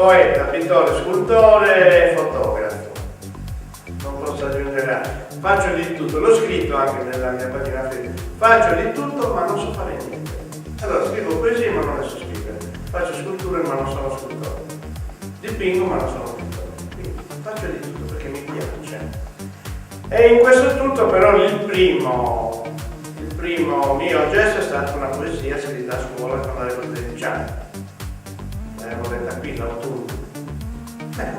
poeta, pittore, scultore, fotografo. Non posso aggiungere altro. Faccio di tutto, l'ho scritto anche nella mia pagina Facebook. Faccio di tutto ma non so fare niente. Allora scrivo poesie ma non le so scrivere. Faccio sculture ma non sono scultore. Dipingo ma non sono pittore. Quindi faccio di tutto perché mi piace. E in questo tutto però il primo mio gesto è stata una poesia scritta a scuola quando avevo 13 anni. L'avevo letta qui l'autunno.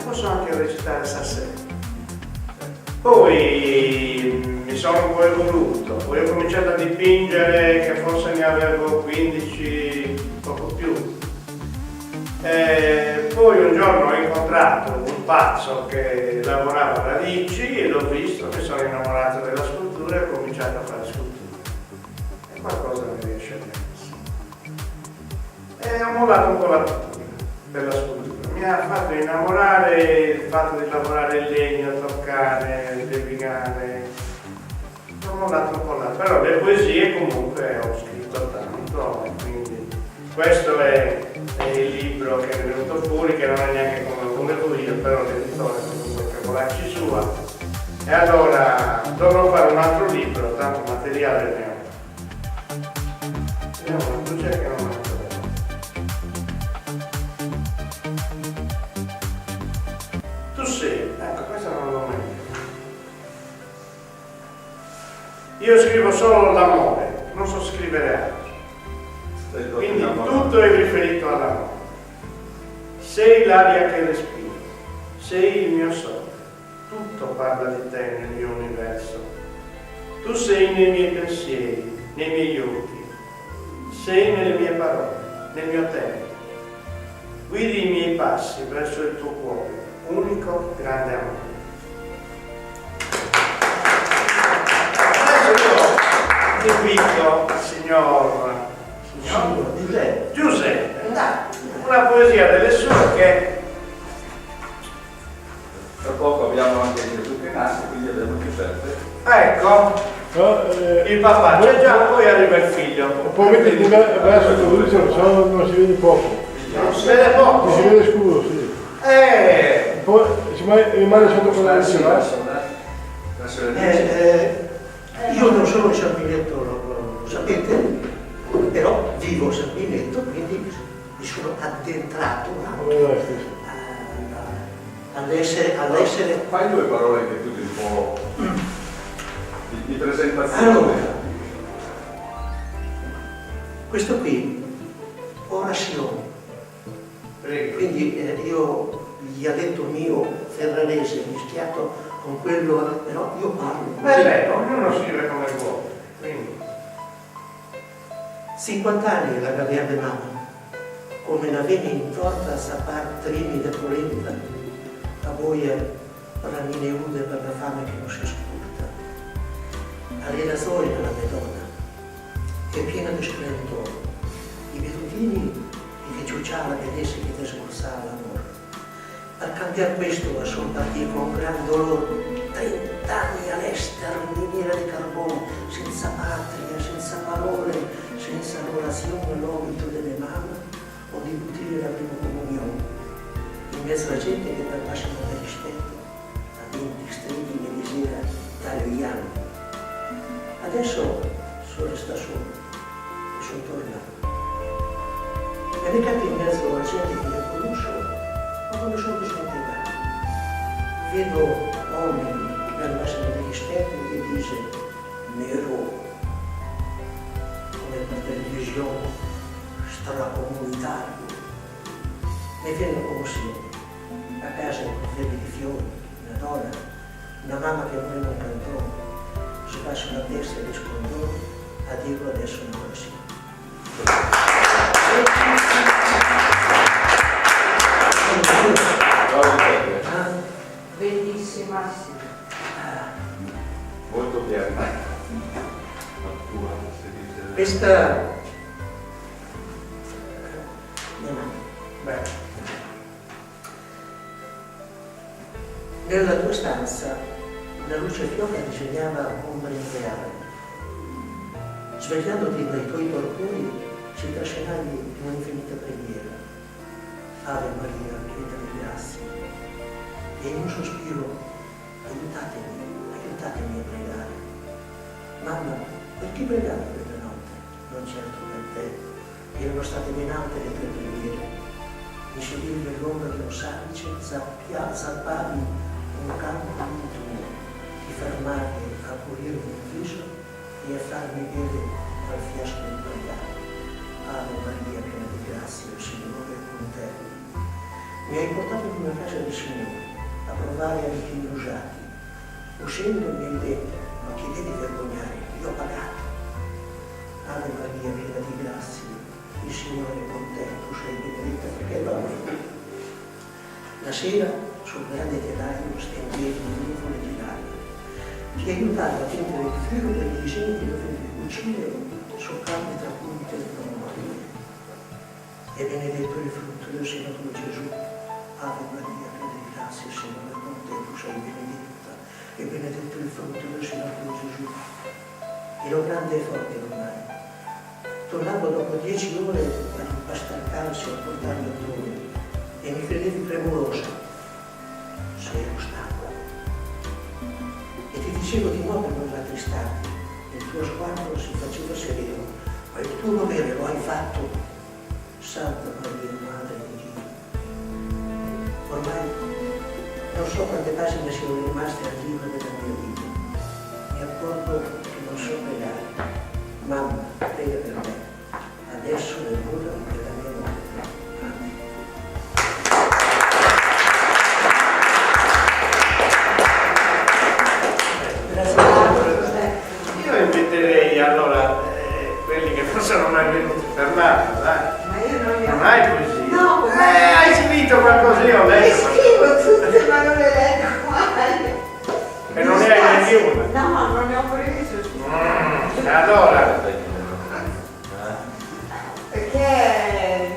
Posso anche recitare stasera. Poi mi sono un po' evoluto, poi ho cominciato a dipingere che forse ne avevo 15, poco più. Poi un giorno ho incontrato un pazzo che lavorava a Radici e l'ho visto, mi sono innamorato della scultura e ho cominciato a fare scultura. E qualcosa mi riesce a E ho mollato un po' la pittura della scultura. Mi ha fatto innamorare il fatto di lavorare il legno, toccare, levigare. Ho mollato un po' là. Però le poesie comunque ho scritto tanto, e quindi questo è il libro che è venuto fuori, che non è neanche come lo volevo io, però l'editore comunque che volacci sua. E allora dovrò fare un altro libro, tanto materiale ne ho. Vediamo, tu c'è che non me lo trovo. Tu sei, ecco, questa non l'ho mai detto. Io scrivo solo l'amore, non so scrivere altro. Quindi tutto è riferito all'amore. Sei l'aria che respiro, sei il mio sole, tutto parla di te nel mio universo. Tu sei nei miei pensieri, nei miei occhi, sei nelle mie parole, nel mio tempo. Guidi i miei passi verso il tuo cuore, unico grande amore. Adesso io dipingo signor Giuseppe, una poesia delle sue che tra poco abbiamo anche Gesù che nasce, quindi abbiamo Giuseppe. ecco il papà c'è già, poi arriva il figlio. Poi metti verso tutto, se no non si vede poco. Non si vede poco. Si vede scuro, sì. Poi rimane sotto quella io non sono in San Minetto, lo sapete, però vivo a San Minetto, quindi mi sono addentrato all'essere. Fai due parole che tu ti un po' di presentazione. Allora, questo qui, orazione. Quindi io il dialetto mio ferrarese mischiato con quello, però io parlo. Ognuno scrive come vuole. Quindi 50 anni la gaveava mamma, come la vene intorta a sapar trimi de polenta, a boia ramine ude per la fame che non si ascolta. All'era solida la Madonna, è piena di splendore, i vedutini che ciucciava vedesse che te smorzava l'amore. Per cambiare questo a son partito con gran dolore, 30 anni all'estero in miniera di carbone, senza patria, senza parole, senza orazione, l'obito delle mamme o di buttare la prima comunione. In mezzo alla gente che per massimo di rispetto, a 20 strilli mi disera italiano. Adesso sono sta solo e sono tornato. E mi capi in mezzo alla gente che mi conosco, ma come sono discontenato. Vedo uomini per massimo di rispetto che dice nero, come per televisione, stracomunitario. Mi viene commozione. A casa con freddi di fiori, una donna, una mamma che non è un cantone, si passa la testa e rispondono a dirlo adesso non lo sia. Bellissima. Molto piena. Questa nella tua stanza la luce fioca disegnava ombre reali. Svegliandoti dai tuoi torpori ci trascinavi un'infinita preghiera. Ave Maria, piena di grazia. E in un sospiro, aiutatemi a pregare. Mamma, per chi pregate quella notte? Non certo per te. Erano state menate le tue preghiere. Mi sedivi nell'ombra di un salice, zappavi un campo di tuo, di fermarmi a pulirmi il viso e a farmi bere al fiasco di Mariano. Ave Maria, piena di grazia, il Signore è con te. Mi hai portato in una casa del Signore a provare anch'io usati. Uscendo mi hai detto, non ti devi vergognare, io ho pagato. Ave Maria, piena di grazia, il Signore è con te, tu sei benedetta perché è donna. La sera, sul grande telaio, stendevi nuvole di lana. Ti aiutava a prendere il filo dei disegni che dovevi cucire su carne tra punte del Maria. E benedetto il frutto del seno tuo Gesù. Ave Maria, piena di grazia, il Signore è con te, tu sei benedetta. E benedetto il frutto del seno tuo Gesù. Ero grande e forte ormai. Tornavo dopo 10 ore ad impastarcarsi a portarmi altrove e mi credevi premurosa. Se ero stanco. E ti dicevo di no per non rattristarti. Il tuo sguardo si faceva sereno, ma il tuo dovere lo hai fatto. Santa Maria, Madre di Dio. Ormai non so quante pagine siano rimaste al libro della mia vita. Mi accorgo che non so pregare. Mamma, prega per me. Adesso è l'ora della mia morte. Amen. Io inviterei allora quelli che forse non mai venuti Fernando, dai. Ma io non li ho. Non hai poesia? No, hai scritto qualcosa, io ho le letto. scrivo tutte ma non le leggo mai. E non ne hai neanche una? No, non ne ho preso. Allora, Perché...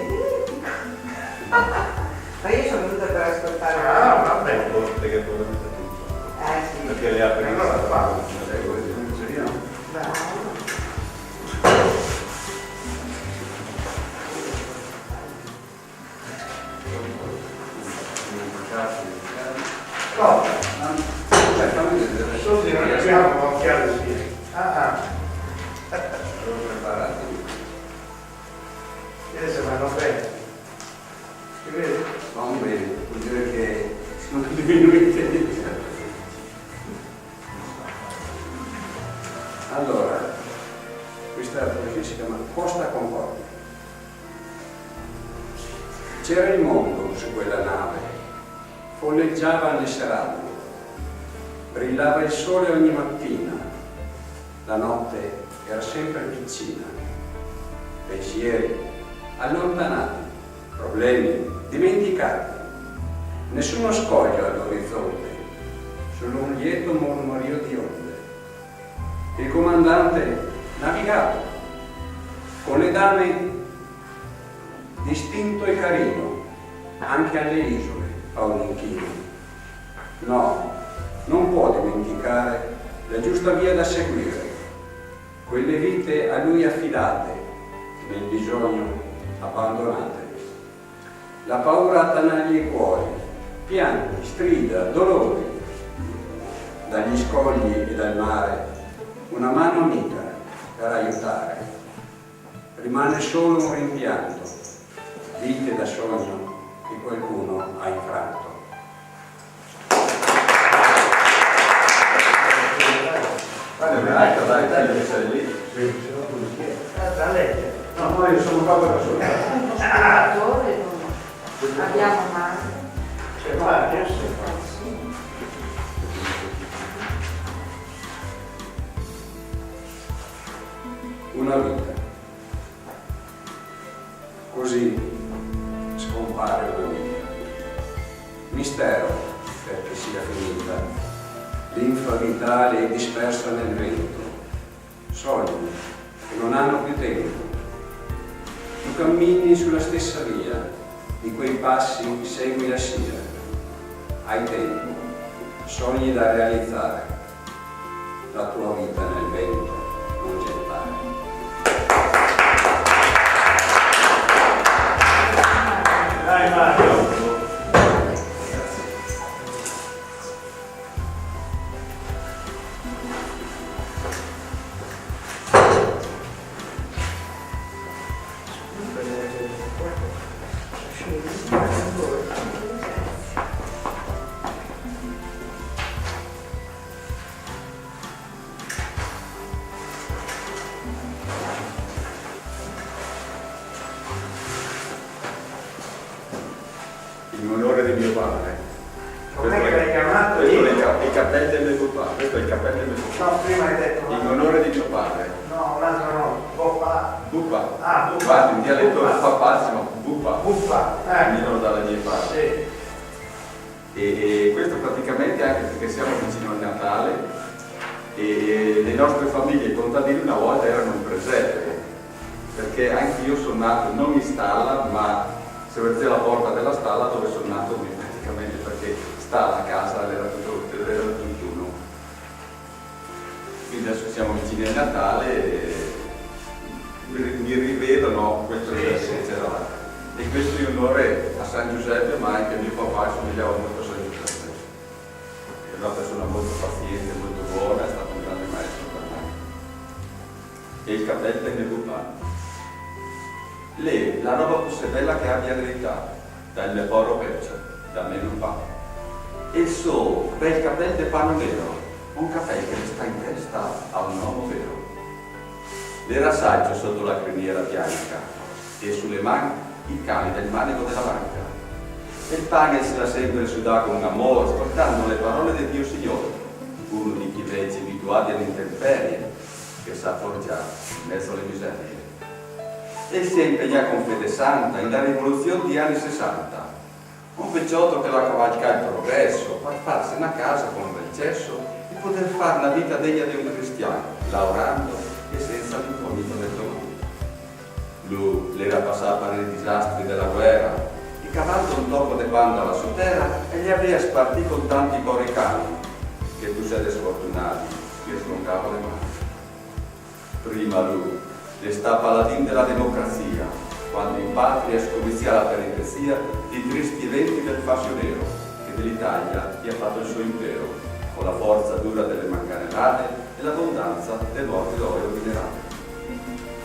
Ma io sono venuta per ascoltare. vabbè. Perché probabilmente tutto. Sì. Perché le apri Allora parlo. Bravo. No, fammi vedere. così non abbiamo un occhiale sì. Sono preparati. Adesso vanno bene. Si vede? Vanno bene, vuol dire che sono diminuiti. Allora, questa poesia si chiama Costa Concordia. C'era il mondo su quella nave, folleggiava le serate, brillava il sole ogni mattina, la notte era sempre piccina, pensieri allontanati, problemi dimenticati, nessuno scoglio all'orizzonte, solo un lieto mormorio di onde. Il comandante navigava con le dame distinto e carino, anche alle isole fa un inchino. No, non può dimenticare la giusta via da seguire, quelle vite a lui affidate, nel bisogno abbandonate. La paura attanaglia i cuori, pianti, strida, dolori. Dagli scogli e dal mare una mano amica per aiutare. Rimane solo un rimpianto, vite da sogno che qualcuno ha infranto. Dai, sei lì. Da leggere. No, io sono qua da solo. Uno scrittore non abbiamo mai. C'è Mario, sì. Una vita. Così scompare una vita. Mistero perché sia finita. Linfa vitale è dispersa nel vento. Sogni che non hanno più tempo. Tu cammini sulla stessa via, di quei passi segui la scia. Hai tempo, sogni da realizzare. La tua vita nel vento non gettare. Dai Mario. in onore di mio padre. Com'è che l'hai chiamato? Questo è il cappello del mio papà. Questo è il cappello del mio papà. No, prima hai detto. In onore di mio padre. No, un altro no. Buffa. Buppa. Ah, buffa. Guarda, in dialetto Buffa. papazio, buppa. Buffa. Venivano dalle mie parti. Sì. E questo praticamente anche perché siamo vicino al Natale e le nostre famiglie contadine una volta erano in presepe, perché anche io sono nato non in stalla, ma se vedete la porta della stalla dove sono nato praticamente, perché stalla, casa era tutt'uno. Quindi adesso siamo vicini al Natale e mi rivedo, no, questo c'era. E questo in onore a San Giuseppe, ma anche mio papà somigliava molto a San Giuseppe. È una persona molto paziente, molto buona, è stato un grande maestro per me. E il cappello del mio papà. Lei, la roba più bella che abbia ereditato, dal mio porro peccia, da me non fa. E il suo bel cappello di panno nero, un cappello che sta in testa a un uomo vero. L'era saggio sotto la criniera bianca e sulle mani i cani del manico della banca. E il pane se la sempre sudà con amore, ascoltando le parole di Dio Signore, uno di chi legge abituati all'intemperie, che sa forgiare in mezzo alle miserie. E si è impegnato con fede santa nella rivoluzione di anni 60, un vecchiotto che la cavalca il progresso, per farsi una casa con un bel cesso e poter fare una vita degna di un cristiano, lavorando e senza l'incognito del domani. Lui l'era passata nei disastri della guerra, il cavallo un tocco di banda alla sua terra e gli aveva spartito con tanti coricani, che tu siete sfortunati, che stroncava le mani. Prima lui, le sta paladin della democrazia, quando in patria scomizia la peripezia di tristi eventi del fascio nero, che dell'Italia gli ha fatto il suo impero, con la forza dura delle manganellate e l'abbondanza dei morti d'olio minerale.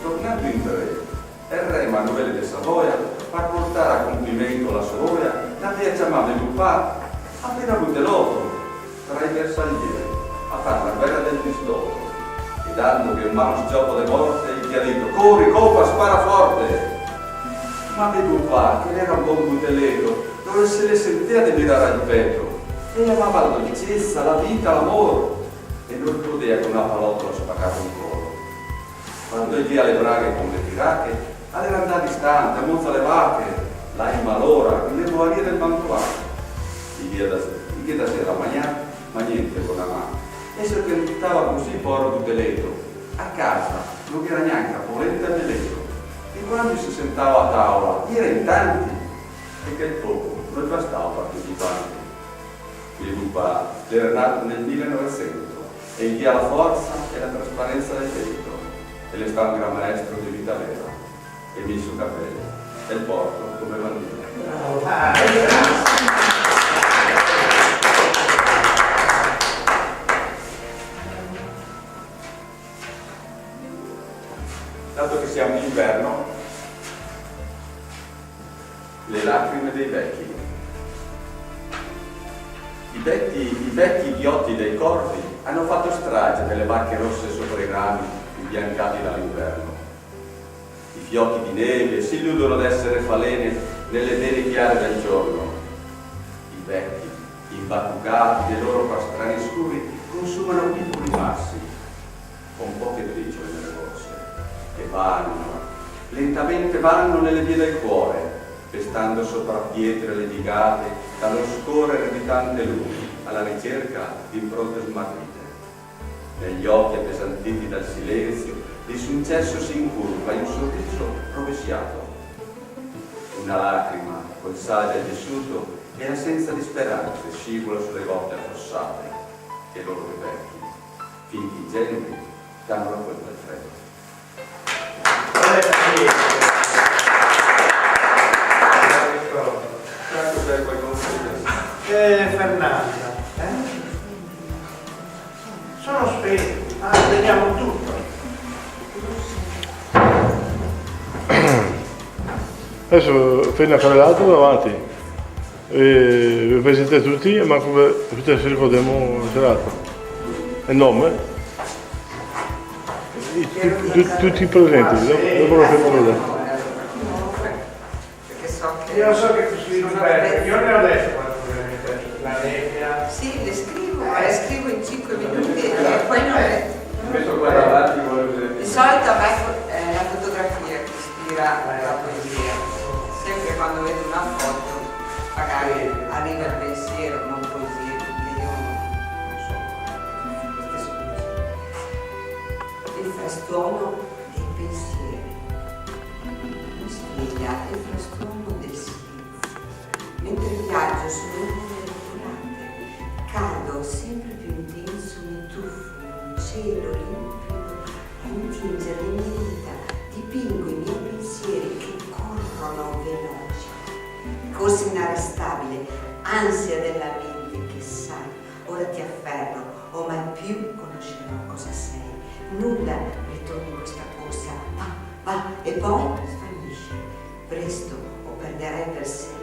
Tornando in re, il re Emanuele de Savoia, per portare a compimento la sua voglia, l'aveva chiamato il papà appena avuto l'otto, tra i bersaglieri, a fare la guerra del pistolo. E dando che un mano sgioco di morte, gli ha detto: corri, copa, spara forte! Ma mio papà, che era un buon butelletto, dove se le sentiva di mirare al petto, e amava la dolcezza, la vita, l'amore, e non poteva con una palottola spaccare un collo. Quando gli alle braghe con le pirache, all'era andata distante, a Monza le vacche, là in malora, in le boarie del Mantovano. Di che da sera a mangiare, ma niente con la mano. E se che stava così povero butelletto, a casa non era neanche a polenta e letto. E quando si sentava a tavola, era in tanti, e che il poco non bastava per tutti quanti. Mio papà era nato nel 1900 e gli ha la forza e la trasparenza del dentro. E le sta un gran maestro di vita vera, e mi suo capello, e il porto come bandiera. Dato che siamo in inverno, le lacrime dei vecchi. I vecchi idioti dei corvi hanno fatto strage delle vacche rosse sopra i rami imbiancati dall'inverno. I fiocchi di neve si illudono d'essere falene nelle vene chiare del giorno. I vecchi, imbattucati dei loro pastrani scuri, consumano piccoli massi, con poche briciole nelle borse, e lentamente vanno nelle vie del cuore, pestando sopra pietre levigate dallo scorrere di tante luni, alla ricerca di impronte smarrite. Negli occhi appesantiti dal silenzio, di successo si incurva in un sorriso rovesciato. Una lacrima col sale del vissuto e l'assenza di speranze scivola sulle gote affossate e loro vecchi, finti ingenui, danno la colpa al freddo. Fernanda, sono spenti, vediamo tutto. Adesso appena fare l'altro davanti. Vi presentate tutti, ma come tutti ci ricordiamo la serata. Il nome? Tutti presenti, dopo lo fermo vedere. Perché so che Io so che tu scrivi bene, io ne ho detto qualcosa, la nebbia. Sì, le scrivo in 5 minuti e poi non le... Questo qua davanti vuole Di solito a me è la fotografia che ispira la poesia. Sempre quando vedo una foto, magari arriva il pensiero, non poesia, perché io non so queste cose. Il frastuono dei pensieri. Sveglia il frastuono del silenzio. Mentre viaggio sulle nuvole volate, cado sempre più intenso, mi tuffo in un cielo limpido a intingere le mie dita, dipingo i miei pensieri che corrono veloci. Corsa inarrestabile, ansia della mente che sai, ora ti afferro, o mai più conoscerò cosa sei. Nulla ritorni in questa corsa, va, e poi svanisce. Presto o perderai per sempre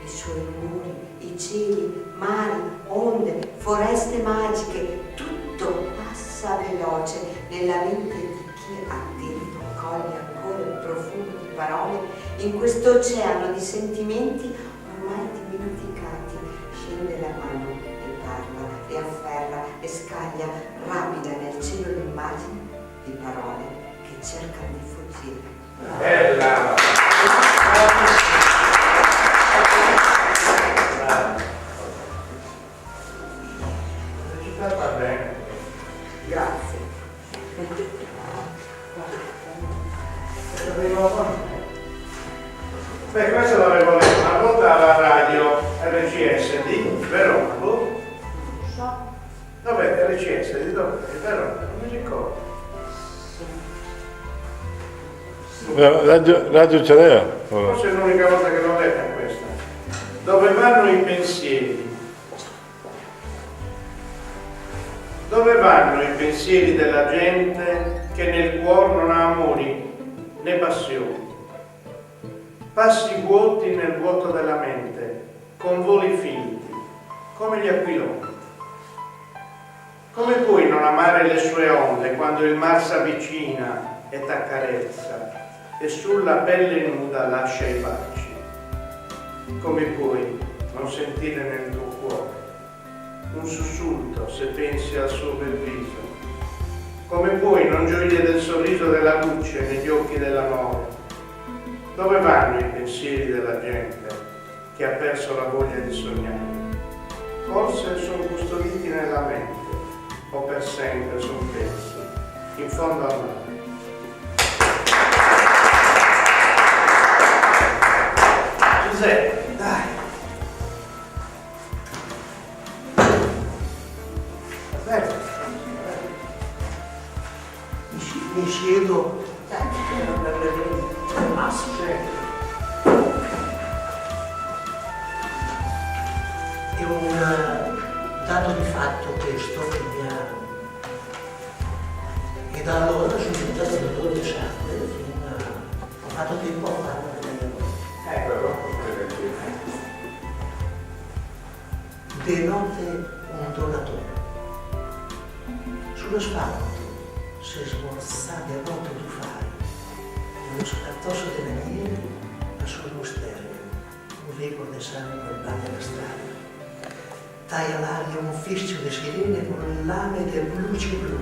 i suoi rumori, i cieli, mari, onde, foreste magiche, tutto passa veloce nella mente di chi attento coglie ancora il profumo di parole in questo oceano di sentimenti ormai dimenticati. Scende la mano e parla, e afferra, e scaglia rapida nel cielo l'immagine di parole che cercano di fuggire. Bella! Va bene. Grazie. Beh, questo l'avevo letto una volta alla radio RCS di Verona. Dov'è RCS di dove? Di Verona, non mi ricordo. Radio Cerea. Forse è l'unica volta che l'ho letta questa. Dove vanno i pensieri? Dove vanno i pensieri della gente che nel cuore non ha amori né passioni? Passi vuoti nel vuoto della mente, con voli finti, come gli aquiloni. Come puoi non amare le sue onde quando il mar s'avvicina e t'accarezza e sulla pelle nuda lascia i baci? Come puoi non sentire nel tuo cuore un sussulto se pensi al suo bel viso? Come puoi non gioire del sorriso della luce negli occhi dell'amore? Dove vanno i pensieri della gente che ha perso la voglia di sognare? Forse sono custoditi nella mente o per sempre sono persi in fondo al mare. Giuseppe, dai. Mi siedo. È un dato di fatto questo che mi ha... E da allora sono diventato da 12 anni, ho fatto tempo a farlo di notte un donatore. Sullo spalto si smorzava e rotto di fare, nello scartoso della nieve, ma sullo stereo, un ricco di sangue al bagno della strada. Taglia l'aria un fischio di sirene con lame di luce blu.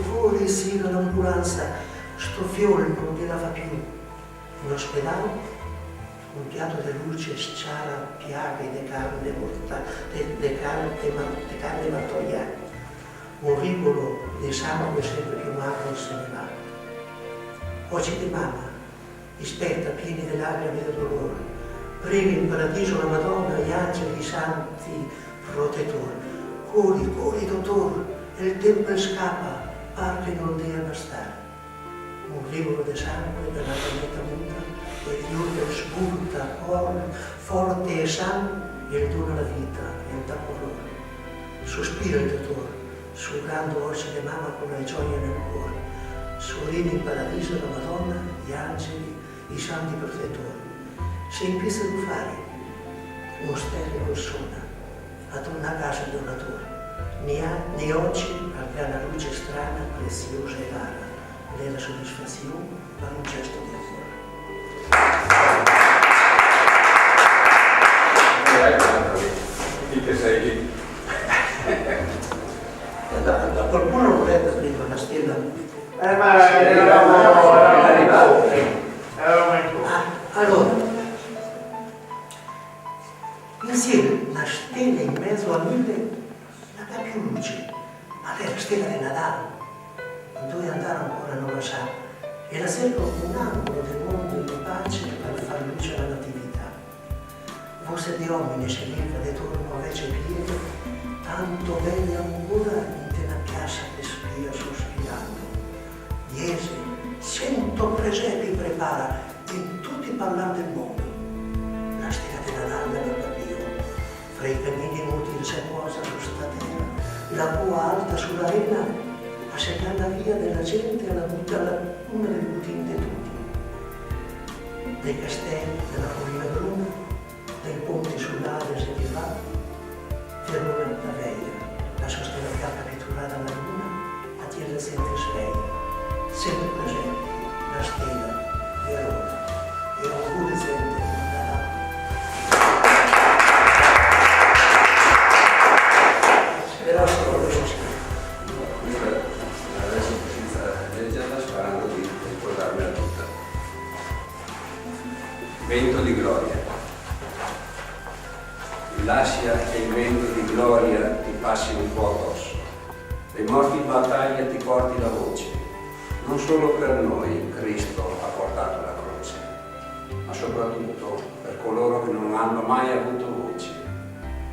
Fuori, sì, l'ambulanza, sto fiore non gliela fa più. In ospedale, un piatto di luce sciara piaghe di carne morta, di carne martogliata. Un ricolo di sangue sempre più magro se ne va. Occhi di mamma, esperta, pieni di lacrime e di dolore. Prega in paradiso la Madonna, gli angeli, i santi protettori. Corri, dottor, il tempo scappa, par che non deve bastare. Un rivolo di sangue dalla planeta muta, e il Dio sburta, forte e sano, e dona la vita, e dà colore. Sospira il dottore, surrando occhi di mamma con la gioia nel cuore. Sorride in paradiso la Madonna, gli angeli, i santi protettori. Si empieza a buffare, uno stereo suona, ad una casa donatore. Né oggi, al la luce strana, preziosa e rara, le la soddisfazione, ma un gesto di amore. che sei lì. Da qualcuno volete aprire una stella? Ma eravamo in tu. Allora, insieme una stella in mezzo a mille non dà più luce, ma è la stella di Natale. Dove andare ancora non lo sa, e la servo un angolo del mondo di pace per far luce alla natività. Voce di uomini sceglieva di torno invece piede, tanto bella ancora in te la casa che spia sospirando. 10, 100 presepi prepara, e tutti parlano del mondo. La stella di Natale per capire, fra i cammini inutili c'è cosa su sta terra, la cua alta sull'arena, a cercare la via della gente alla buttare una delle butine di tutti. Dei castelli, della collina bruna, dei ponti sull'Ade se ti va, fermo la veia, la sostenuta capitolata alla luna, a tierra sempre sveglia, sempre presente, la stella di Roma, e auguri sempre non darà. Però solo lo so. Adesso senza leggerla sparando di ricordarmela tutta. Vento di gloria. Lascia che il vento di gloria ti passi un po' addosso. Le morti in battaglia ti porti la voce. Non solo per noi Cristo ha portato la croce, ma soprattutto per coloro che non hanno mai avuto voce.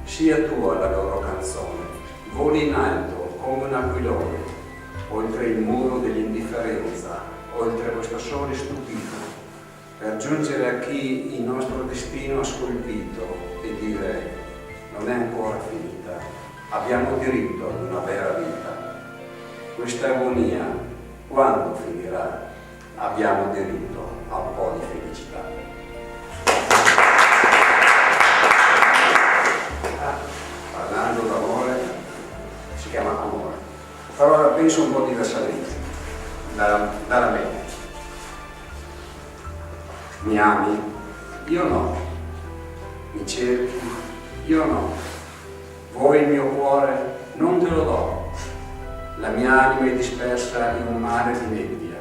Sia tua la loro canzone, voli in alto come un aquilone, oltre il muro dell'indifferenza, oltre questo sole stupito, per giungere a chi il nostro destino ha scolpito e dire: non è ancora finita, abbiamo diritto ad una vera vita. Questa agonia, quando finirà? Abbiamo diritto a un po' di felicità. Parlando d'amore, si chiama amore. Però la penso un po' diversamente dalla mente. Mi ami? Io no. Mi cerchi? Io no. Vuoi il mio cuore? Non te lo do. La mia anima è dispersa in un mare di nebbia.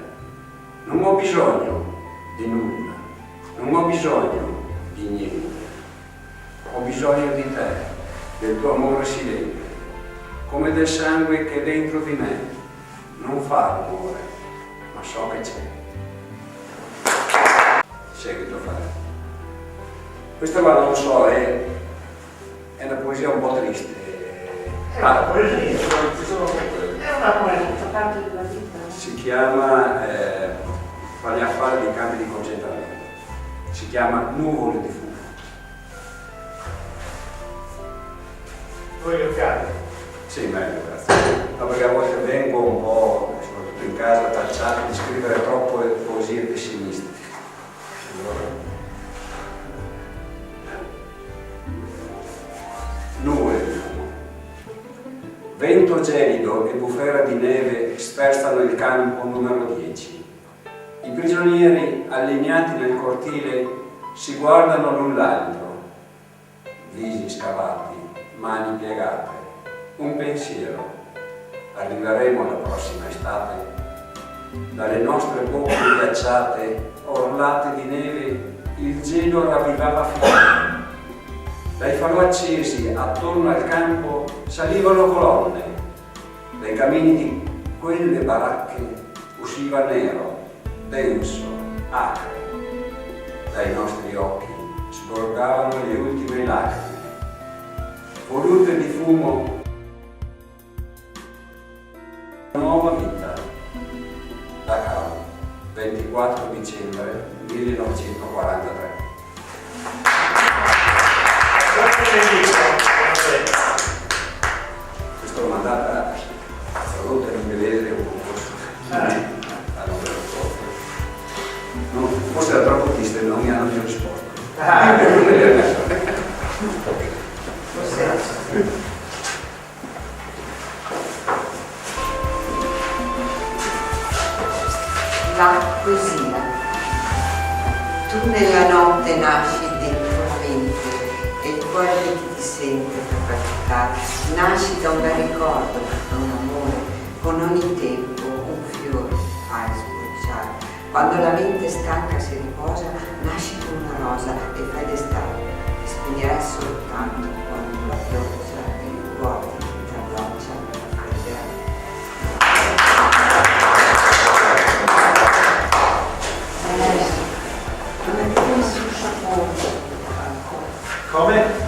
Non ho bisogno di nulla. Non ho bisogno di niente. Ho bisogno di te, del tuo amore silente, come del sangue che è dentro di me. Non fa rumore, ma so che c'è. Seguito fare. Questa, ma non so, è una poesia un po' triste. È una poesia. È una poesia, fa parte della vita. Si chiama, parla di campi di concentramento. Si chiama Nuvole di fumo. Vuoi giocare? Sì, meglio, grazie. No, perché a volte vengo un po', soprattutto in casa, tacciato di scrivere troppo poesie pessimiste. Nuvole di fumo. Vento gelido e bufera di neve sferzano il campo numero 10. I prigionieri allineati nel cortile si guardano l'un l'altro, visi scavati, mani piegate, un pensiero. Arriveremo alla prossima estate. Dalle nostre bocche ghiacciate, orlate di neve, il gelo ravvivava fiamme. Dai falò accesi attorno al campo salivano colonne. Dai camini di quelle baracche usciva nero, denso, acre. Dai nostri occhi sgorgavano le ultime lacrime. Volute di fumo, nuova vita. Dachau, 24 dicembre 1943. Questo l'ho mandata tradotta in inglese un concorso. No, forse era troppo triste, non mi hanno più risposto. La poesia. Tu nella notte nasci dentro la mente e cuore di chi ti sente per praticare, nasci da un bel ricordo, da un amore, con ogni tempo un fiore fai sbocciare. Quando la mente stanca si riposa, nasci con una rosa e fai d'estate, ti spegnerai soltanto quando la pioggia e il cuore ti traboccia la fredda. Come?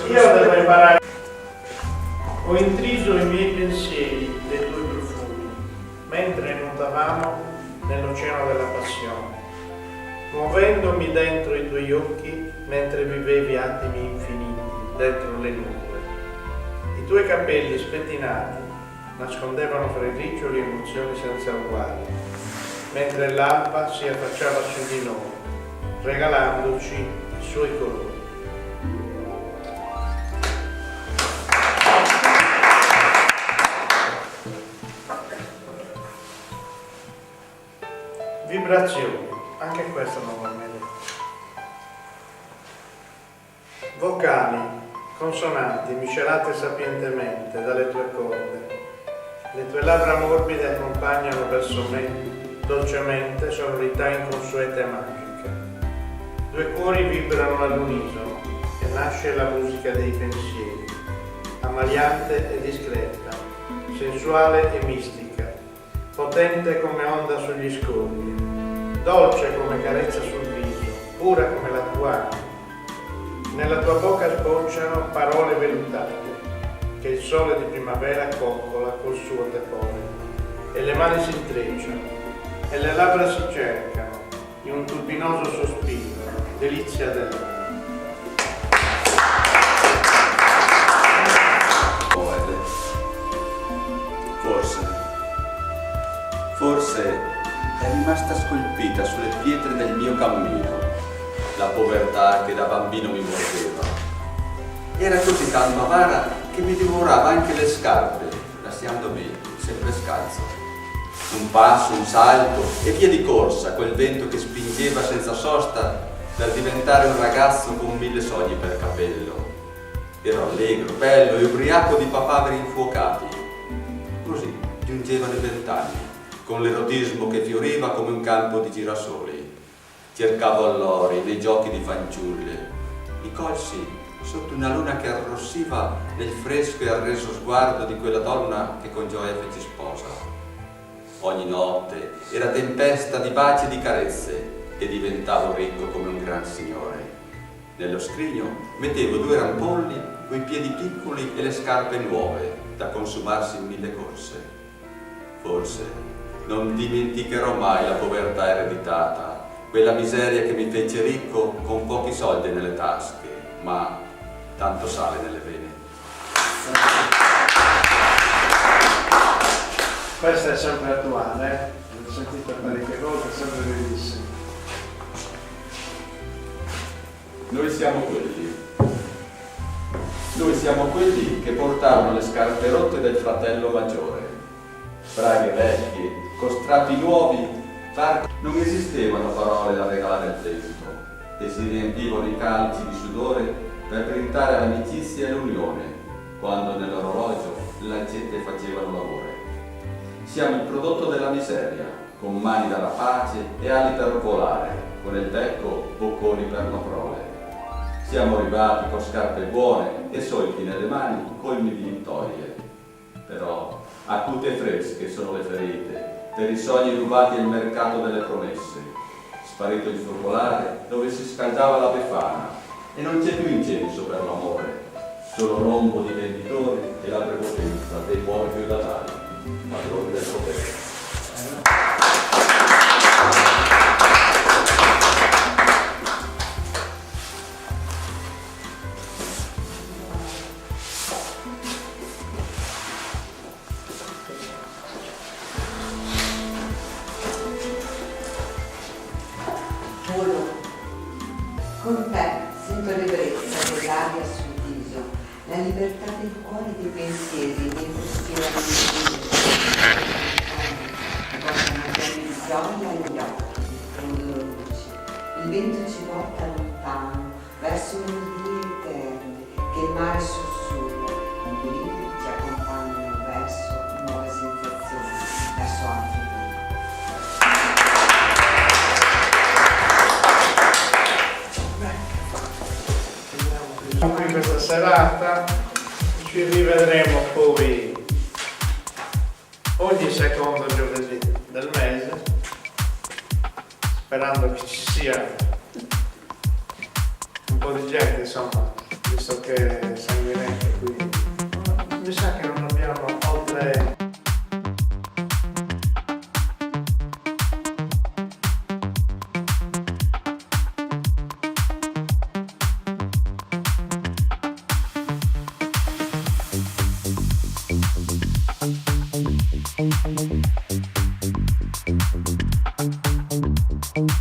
Io devo imparare. Ho intriso i miei pensieri dei tuoi profumi, mentre nuotavamo nell'oceano della passione, muovendomi dentro i tuoi occhi mentre vivevi attimi infiniti dentro le nuvole. I tuoi capelli spettinati nascondevano fra i riccioli emozioni senza uguali, mentre l'alba si affacciava su di noi, regalandoci i suoi colori. Vibrazioni, anche questo non va bene. Vocali, consonanti miscelate sapientemente dalle tue corde. Le tue labbra morbide accompagnano verso me dolcemente sonorità inconsuete e magiche. Due cuori vibrano all'unisono e nasce la musica dei pensieri, amaliante e discreta, sensuale e mistica, potente come onda sugli scogli, dolce come carezza sul viso, pura come la tua anima. Nella tua bocca sbocciano parole velutate che il sole di primavera coccola col suo tepore, e le mani si intrecciano e le labbra si cercano in un turbinoso sospiro, delizia dell'anima. Forse è rimasta scolpita sulle pietre del mio cammino la povertà che da bambino mi mordeva. Era così tanto avara che mi divorava anche le scarpe, lasciandomi sempre scalzo. Un passo, un salto e via di corsa, quel vento che spingeva senza sosta per diventare un ragazzo con 1000 sogni per capello. Ero allegro, bello e ubriaco di papaveri infuocati. Così giungevano i 20 anni, con l'erotismo che fioriva come un campo di girasoli. Cercavo allori nei giochi di fanciulle, mi colsi sotto una luna che arrossiva nel fresco e arreso sguardo di quella donna che con gioia feci sposa. Ogni notte era tempesta di baci e di carezze e diventavo ricco come un gran signore. Nello scrigno mettevo 2 rampolli coi piedi piccoli e le scarpe nuove da consumarsi in 1000 corse. Forse non dimenticherò mai la povertà ereditata, quella miseria che mi fece ricco con pochi soldi nelle tasche, ma tanto sale nelle vene. Questa è sempre attuale, l'ho sentita parecchie volte, è sempre bellissima. Noi siamo quelli che portarono le scarpe rotte del fratello maggiore. Braghe vecchie, con strappi nuovi, non esistevano parole da regalare al vento e si riempivano i calici di sudore per brindare l'amicizia e l'unione, quando nell'orologio le lancette facevano l'amore. Siamo il prodotto della miseria, con mani da rapace e ali per volare, con il becco bocconi per noprole. Siamo arrivati con scarpe buone e solchi nelle mani colmi di intorie. Però acute e fresche sono le ferite per i sogni rubati al mercato delle promesse. Sparito il focolare dove si scaldava la befana e non c'è più incenso per l'amore, solo rombo di venditori e la prepotenza dei buoni feudatari, padroni del potere. Con te sento l'ebbrezza dell'aria sul viso, la libertà del cuore e dei pensieri mentre spirano in giro. Possono avere il gioia agli occhi, diffondono luci. Il vento ci porta lontano, verso melodie eterne, che il mare sussurra, i brividi ci accompagnano verso nuove sensazioni, verso altri Siamo qui questa serata, ci rivedremo poi ogni secondo giovedì del mese, sperando che ci sia un po' di gente, insomma, visto che è sanguinante qui. Mi sa che non abbiamo oltre... Thank